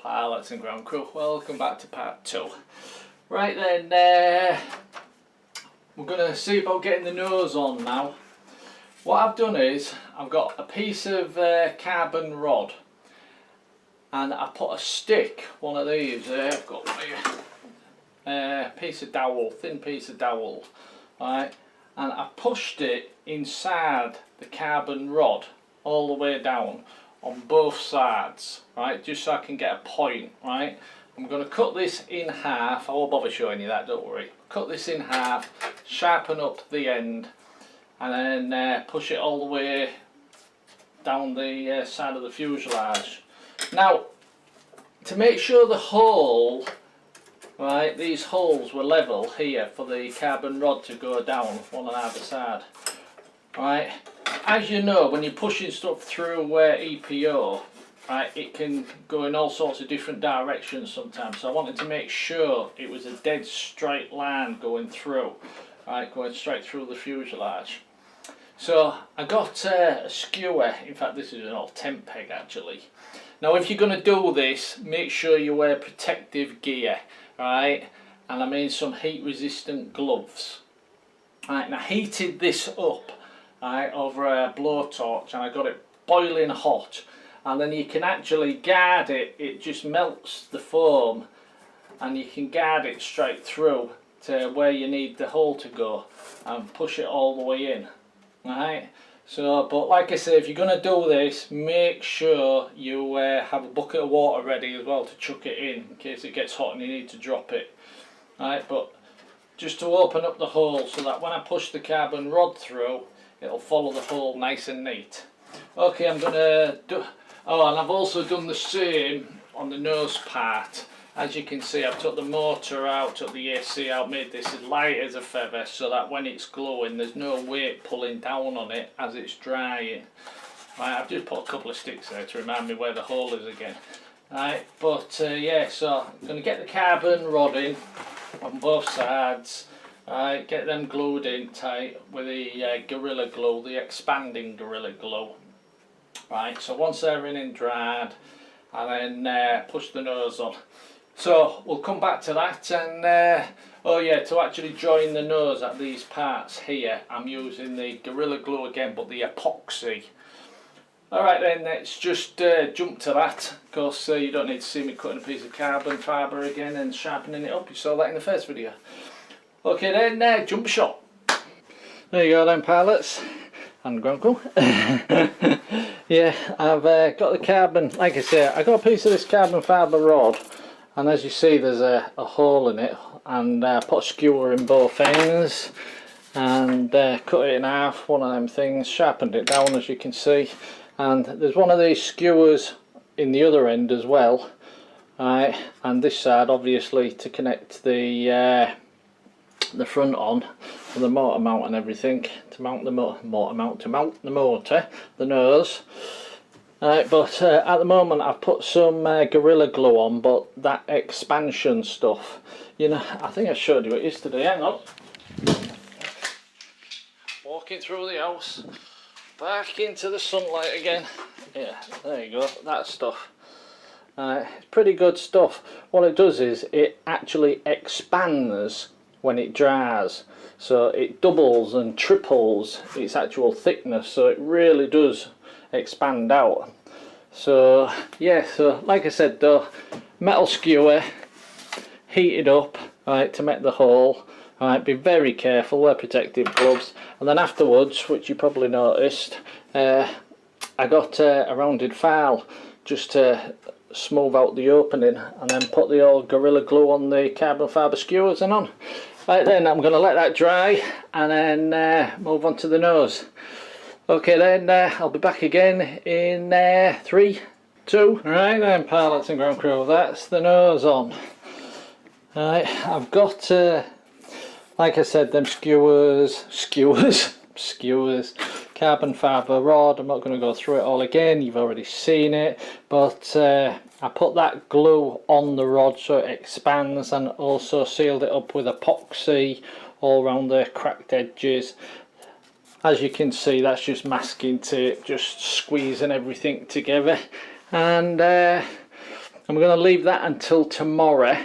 pilots and ground crew, welcome back to part 2. Right then, we're going to see about getting the nose on now. What I've done is I've got a piece of carbon rod and I put a stick, one of these, I've got a piece of dowel, thin piece of dowel, right, and I pushed it inside the carbon rod all the way down on both sides, right, just so I can get a point, right. I'm going to cut this in half. I won't bother showing you that, don't worry. Cut this in half, sharpen up the end, and then push it all the way down the side of the fuselage. Now, to make sure the hole, right, these holes were level here for the carbon rod to go down one on either side, right. As you know, when you're pushing stuff through EPO, right, it can go in all sorts of different directions sometimes. So I wanted to make sure it was a dead straight line going through, right, going straight through the fuselage. So I got a skewer. In fact, this is an old tent peg actually. Now, if you're going to do this, make sure you wear protective gear, right, and I mean some heat-resistant gloves. Right, and I heated this up, right, over a blowtorch, and I got it boiling hot. And then you can actually guard it, it just melts the foam and you can guard it straight through to where you need the hole to go and push it all the way in, right. So, but like I say, if you're going to do this, make sure you have a bucket of water ready as well to chuck it in case it gets hot and you need to drop it, right. But just to open up the hole so that when I push the carbon rod through, it'll follow the hole nice and neat. Okay, I'm going to do... Oh, and I've also done the same on the nose part. As you can see, I've took the motor out, took the AC out, made this as light as a feather so that when it's glowing there's no weight pulling down on it as it's drying. Right, I've just put a couple of sticks there to remind me where the hole is again. Right, but yeah, so I'm going to get the carbon rod in on both sides. Right, get them glued in tight with the Gorilla Glue, the expanding Gorilla Glue. Right, so once they're in and dried, and then push the nose on. So we'll come back to that, and oh yeah, to actually join the nose at these parts here, I'm using the Gorilla Glue again, but the epoxy. Alright then, let's just jump to that. Of course, you don't need to see me cutting a piece of carbon fibre again and sharpening it up. You saw that in the first video. Okay then, jump shot. There you go then, pilots and ground crew. Yeah, I've got the carbon, like I say, I got a piece of this carbon fibre rod, and as you see there's a hole in it, and put a skewer in both ends and cut it in half, one of them things, sharpened it down as you can see, and there's one of these skewers in the other end as well, right, and this side obviously to connect the front on for the motor mount and everything, to mount the motor, the nose. Right, but at the moment I've put some Gorilla Glue on, but that expansion stuff, you know, I think I showed you it yesterday. Hang on, walking through the house, back into the sunlight again. Yeah, there you go, that stuff. It's pretty good stuff. What it does is it actually expands when it dries, so it doubles and triples its actual thickness, so it really does expand out. So yeah, so like I said though, metal skewer heated up, right, to make the hole. Right, be very careful, wear protective gloves, and then afterwards, which you probably noticed, I got a rounded file just to smooth out the opening, and then put the old Gorilla Glue on the carbon fibre skewers and on. Right then, I'm going to let that dry and then move on to the nose. Okay then, I'll be back again in 3, 2. Right then, pilots and ground crew, that's the nose on. Right, I've got, like I said, them skewers, carbon fibre rod. I'm not going to go through it all again, you've already seen it, but I put that glue on the rod so it expands, and also sealed it up with epoxy all around the cracked edges. As you can see, that's just masking tape, just squeezing everything together. And I'm going to leave that until tomorrow,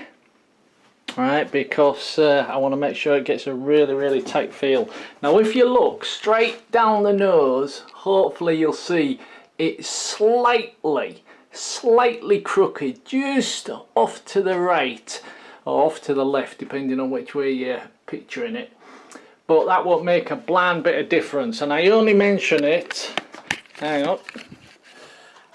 right, because I want to make sure it gets a really tight feel. Now if you look straight down the nose, hopefully you'll see it's slightly crooked, just off to the right or off to the left, depending on which way you're picturing it. But that won't make a blind bit of difference, and I only mention it, hang on,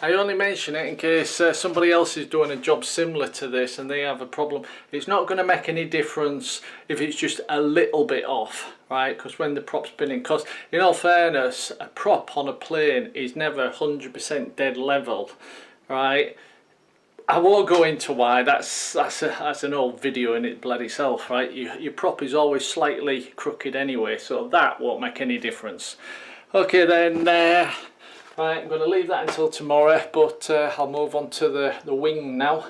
I only mention it in case somebody else is doing a job similar to this and they have a problem. It's not going to make any difference if it's just a little bit off, right? Because when the prop's spinning, because in all fairness, a prop on a plane is never 100% dead level, right? I won't go into why. That's an old video in it bloody self, right? Your prop is always slightly crooked anyway, so that won't make any difference. Okay then. Right, I'm going to leave that until tomorrow, but I'll move on to the wing now.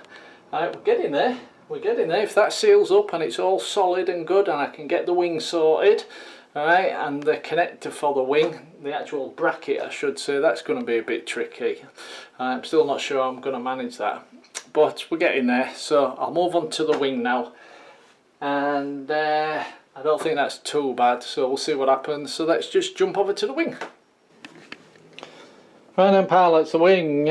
Right, we're getting there. If that seals up and it's all solid and good and I can get the wing sorted, alright, and the connector for the wing, the actual bracket I should say, that's going to be a bit tricky. I'm still not sure I'm going to manage that, but we're getting there. So I'll move on to the wing now, and I don't think that's too bad, so we'll see what happens. So let's just jump over to the wing. Right then pal, it's the wing,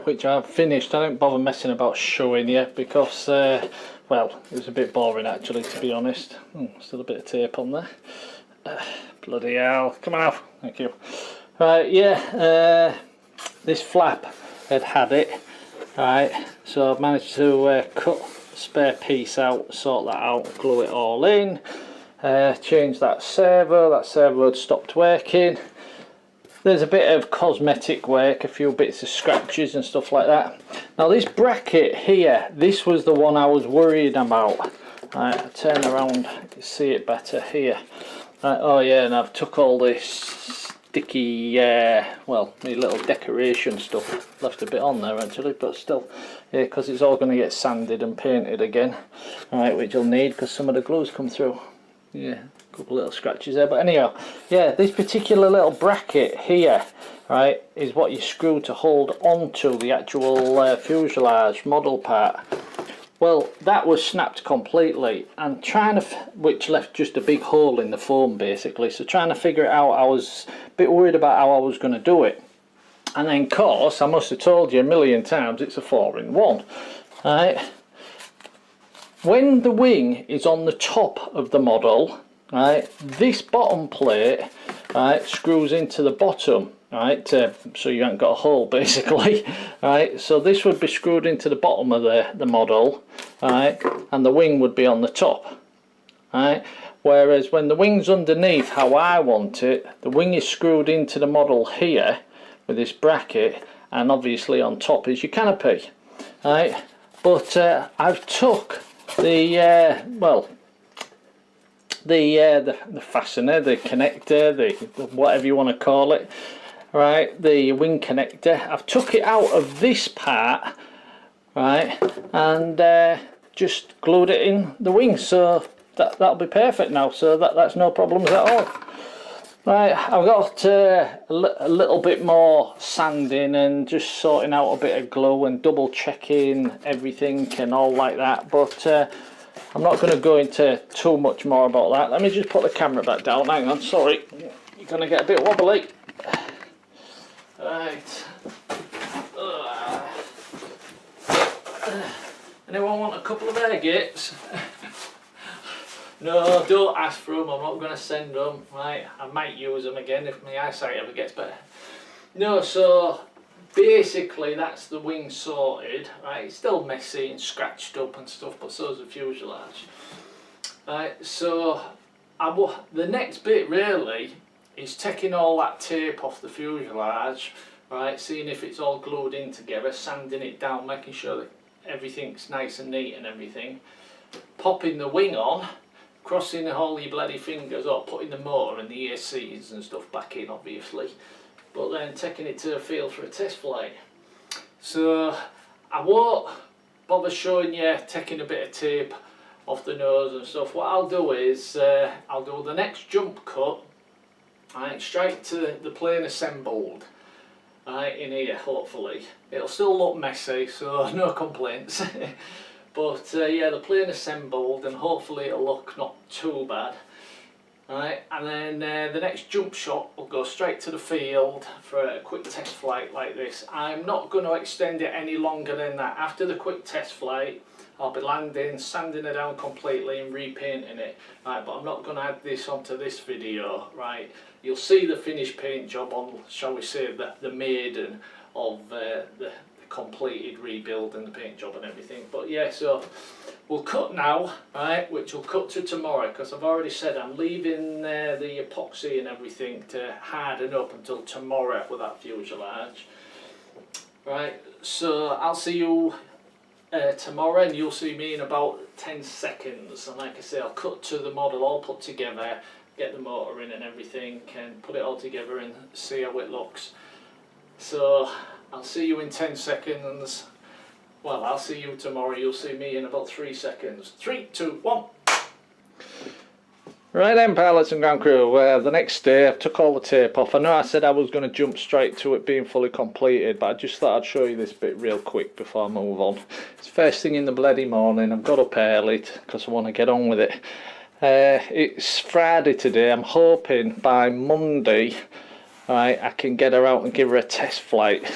which I've finished. I don't bother messing about showing you because, well, it was a bit boring actually, to be honest. Still a bit of tape on there. Bloody hell, come on out, thank you. Right, yeah, this flap had it, right, so I've managed to cut the spare piece out, sort that out, glue it all in, change that servo had stopped working. There's a bit of cosmetic work, a few bits of scratches and stuff like that. Now this bracket here, this was the one I was worried about. Right, I'll turn around, you can see it better here. Right, oh yeah, and I've took all this sticky, well, the little decoration stuff, left a bit on there actually, but still, yeah, because it's all going to get sanded and painted again. Right, which you'll need because some of the glue's come through. Yeah. Couple little scratches there, but anyhow, yeah, this particular little bracket here, right, is what you screw to hold onto the actual fuselage model part. Well, that was snapped completely, and which left just a big hole in the foam basically. So trying to figure it out, I was a bit worried about how I was going to do it. And then, of course, I must have told you a million times, it's a 4-in-1, right? When the wing is on the top of the model, right, this bottom plate, right, screws into the bottom, right, so you haven't got a hole basically, right, so this would be screwed into the bottom of the model, right, and the wing would be on the top, right, whereas when the wing's underneath how I want it, the wing is screwed into the model here with this bracket, and obviously on top is your canopy, right, but I've took the well, the fastener, the connector, the whatever you want to call it, right, the wing connector, I've took it out of this part, right, and just glued it in the wing, so that'll be perfect now, so that's no problems at all. Right, I've got a little bit more sanding and just sorting out a bit of glue and double checking everything and all like that, but I'm not going to go into too much more about that. Let me just put the camera back down. Hang on, sorry. You're going to get a bit wobbly. Right. Anyone want a couple of air gates? No, don't ask for them. I'm not going to send them. Right, I might use them again if my eyesight ever gets better. No, so basically that's the wing sorted, right, it's still messy and scratched up and stuff, but so's the fuselage. Right, so the next bit really is taking all that tape off the fuselage, right, seeing if it's all glued in together, sanding it down, making sure that everything's nice and neat and everything, popping the wing on, crossing all your bloody fingers, or putting the motor and the ACs and stuff back in obviously, but then taking it to the field for a test flight. So I won't bother showing you taking a bit of tape off the nose and stuff. What I'll do is I'll do the next jump cut, right, straight to the plane assembled, right, in here, hopefully. It'll still look messy, so no complaints. But yeah, the plane assembled, and hopefully it'll look not too bad. Right, and then the next jump shot will go straight to the field for a quick test flight like this. I'm not going to extend it any longer than that. After the quick test flight, I'll be landing, sanding it down completely and repainting it. Right, but I'm not going to add this onto this video. Right, you'll see the finished paint job on, shall we say, the maiden of the completed rebuild and the paint job and everything. But yeah, so we'll cut now, right, which will cut to tomorrow, because I've already said I'm leaving the epoxy and everything to harden up until tomorrow with that fuselage. Right, so I'll see you tomorrow, and you'll see me in about 10 seconds. And like I say, I'll cut to the model all put together, get the motor in and everything, and put it all together and see how it looks. So I'll see you in 10 seconds. Well, I'll see you tomorrow. You'll see me in about 3 seconds. 3, 2, 1. Right then, pilots and ground crew. The next day I took all the tape off. I know I said I was going to jump straight to it being fully completed, but I just thought I'd show you this bit real quick before I move on. It's first thing in the bloody morning. I've got up early because I want to get on with it. It's Friday today. I'm hoping by Monday, right, I can get her out and give her a test flight.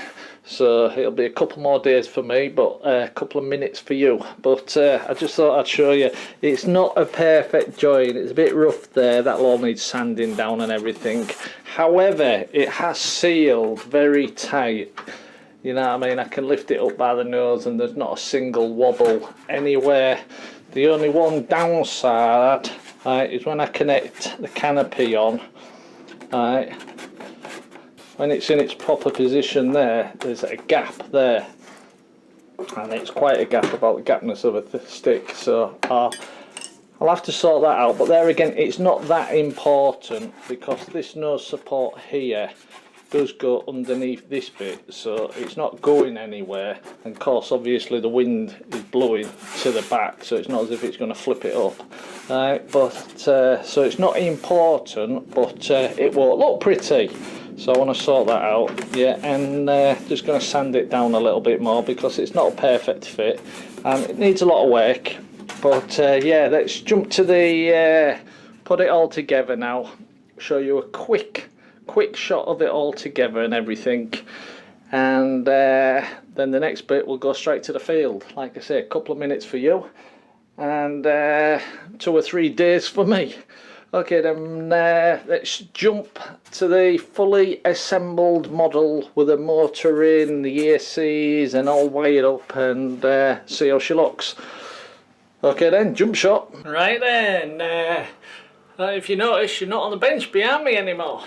So it'll be a couple more days for me, but a couple of minutes for you. But I just thought I'd show you. It's not a perfect join. It's a bit rough there. That'll all need sanding down and everything. However, it has sealed very tight. You know what I mean? I can lift it up by the nose and there's not a single wobble anywhere. The only one downside, is when I connect the canopy on. When it's in its proper position there, there's a gap there, and it's quite a gap, about the gapness of a stick, so I'll have to sort that out. But there again, it's not that important, because this nose support here does go underneath this bit, so it's not going anywhere. And of course, obviously the wind is blowing to the back, so it's not as if it's going to flip it up. So it's not important, but it won't look pretty. So I want to sort that out, yeah, and just going to sand it down a little bit more, because it's not a perfect fit and it needs a lot of work. But yeah, let's jump to the put it all together now, show you a quick shot of it all together and everything, and then the next bit will go straight to the field. Like I say, a couple of minutes for you and 2 or 3 days for me. Okay then, let's jump to the fully assembled model with a motor in, the ACs and all wired up, and see how she looks. Okay then, jump shot. Right then, if you notice, she's not on the bench behind me anymore,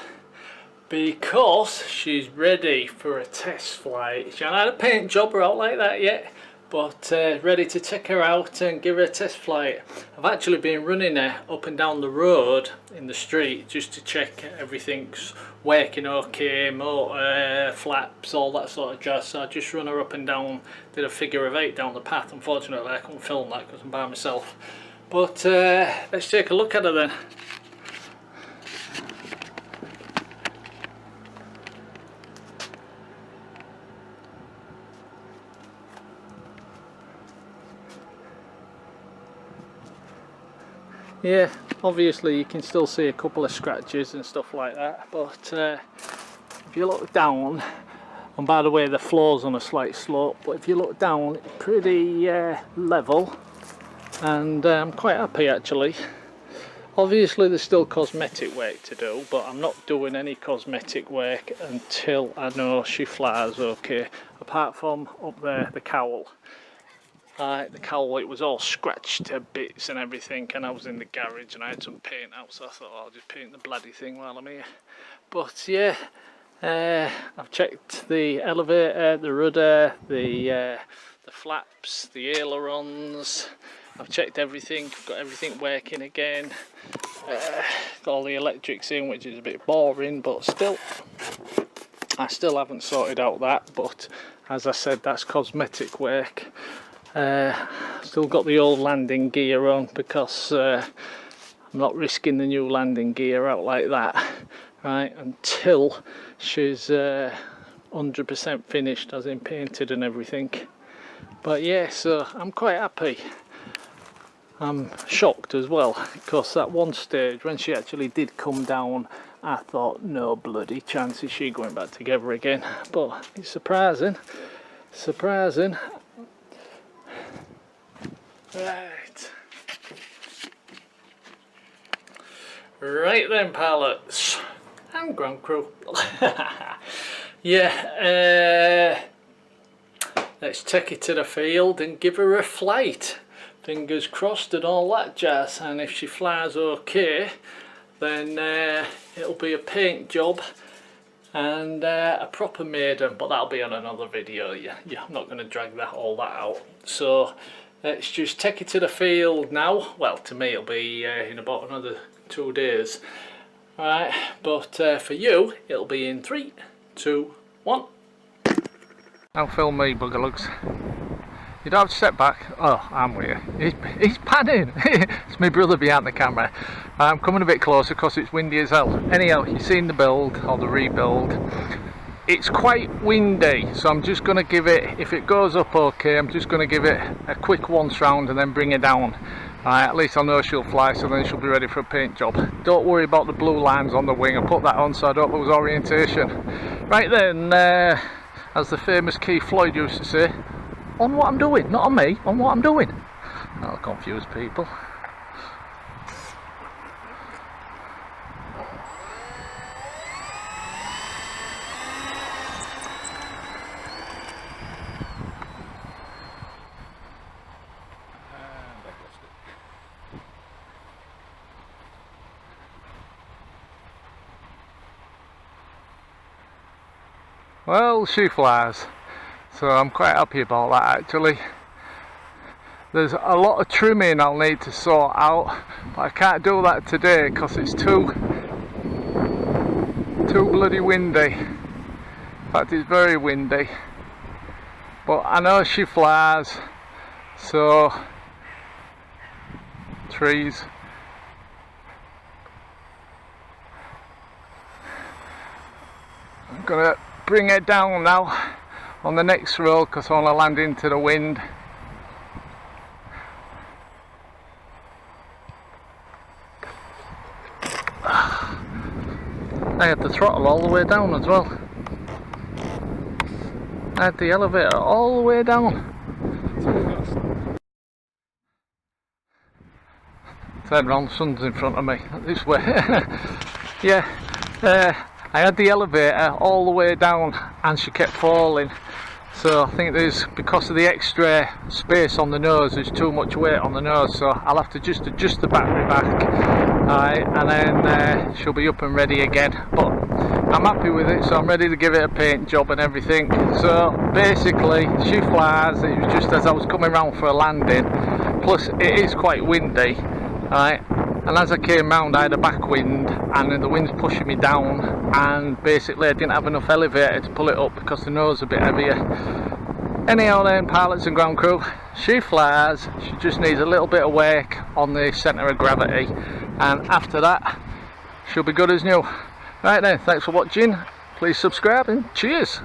because she's ready for a test flight. She hasn't had a paint job or out like that yet, but ready to take her out and give her a test flight. I've actually been running her up and down the road in the street just to check everything's working okay, motor, flaps, all that sort of jazz. So I just run her up and down, did a figure of 8 down the path. Unfortunately I couldn't film that because I'm by myself, but let's take a look at her then. Yeah, obviously you can still see a couple of scratches and stuff like that, but if you look down, and by the way the floor's on a slight slope, but if you look down, it's pretty level, and I'm quite happy actually. Obviously there's still cosmetic work to do, but I'm not doing any cosmetic work until I know she flies okay, apart from up there, the cowl. The cowl, it was all scratched to bits and everything, and I was in the garage and I had some paint out, so I thought, oh, I'll just paint the bloody thing while I'm here. But yeah, I've checked the elevator, the rudder, the flaps, the ailerons. I've checked everything, got everything working again. Got all the electrics in, which is a bit boring, but still, I still haven't sorted out that. But as I said, that's cosmetic work. Still got the old landing gear on, because I'm not risking the new landing gear out like that, right, until she's 100% finished, as in painted and everything. But yeah, so I'm quite happy. I'm shocked as well, because that one stage when she actually did come down, I thought no bloody chance is she going back together again. But it's surprising. Right then, pilots and ground crew. Yeah, let's take it to the field and give her a flight. Fingers crossed and all that jazz. And if she flies okay, then it'll be a paint job and a proper maiden, but that'll be on another video. Yeah, I'm not going to drag all that out. So let's just take it to the field now. Well, to me it'll be in about another 2 days. Alright, but for you it'll be in 3, 2, 1. Now film me, buggerlugs. You don't have to step back. Oh, I'm with you. He's panning. It's my brother behind the camera. I'm coming a bit closer because it's windy as hell. Anyhow, you've seen the build, or the rebuild. It's quite windy, so I'm just going to give it, if it goes up okay, I'm just going to give it a quick once round and then bring it down. At least I know she'll fly, so then she'll be ready for a paint job. Don't worry about the blue lines on the wing. I put that on so I don't lose orientation. Right then, as the famous Keith Floyd used to say, on what I'm doing, not on me, on what I'm doing. That'll confuse people. Well, she flies. So I'm quite happy about that actually. There's a lot of trimming I'll need to sort out, but I can't do that today because it's too bloody windy. In fact, it's very windy. But I know she flies, so trees. I'm gonna bring it down now on the next roll because I want to land into the wind. I had the throttle all the way down as well. I had the elevator all the way down. Turn round, sun's in front of me, this way. Yeah, I had the elevator all the way down and she kept falling. So I think there's, because of the extra space on the nose, there's too much weight on the nose, so I'll have to just adjust the battery back. Alright, and then she'll be up and ready again. But I'm happy with it, so I'm ready to give it a paint job and everything. So basically, she flies. It was just as I was coming round for a landing, plus it is quite windy. Alright, and as I came round I had a backwind and then the wind's pushing me down, and basically I didn't have enough elevator to pull it up because the nose is a bit heavier. Anyhow then, pilots and ground crew, she flies. She just needs a little bit of work on the centre of gravity, and after that she'll be good as new. Right then, thanks for watching, please subscribe and cheers.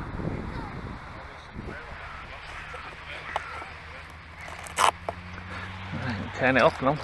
Right, turn it off now.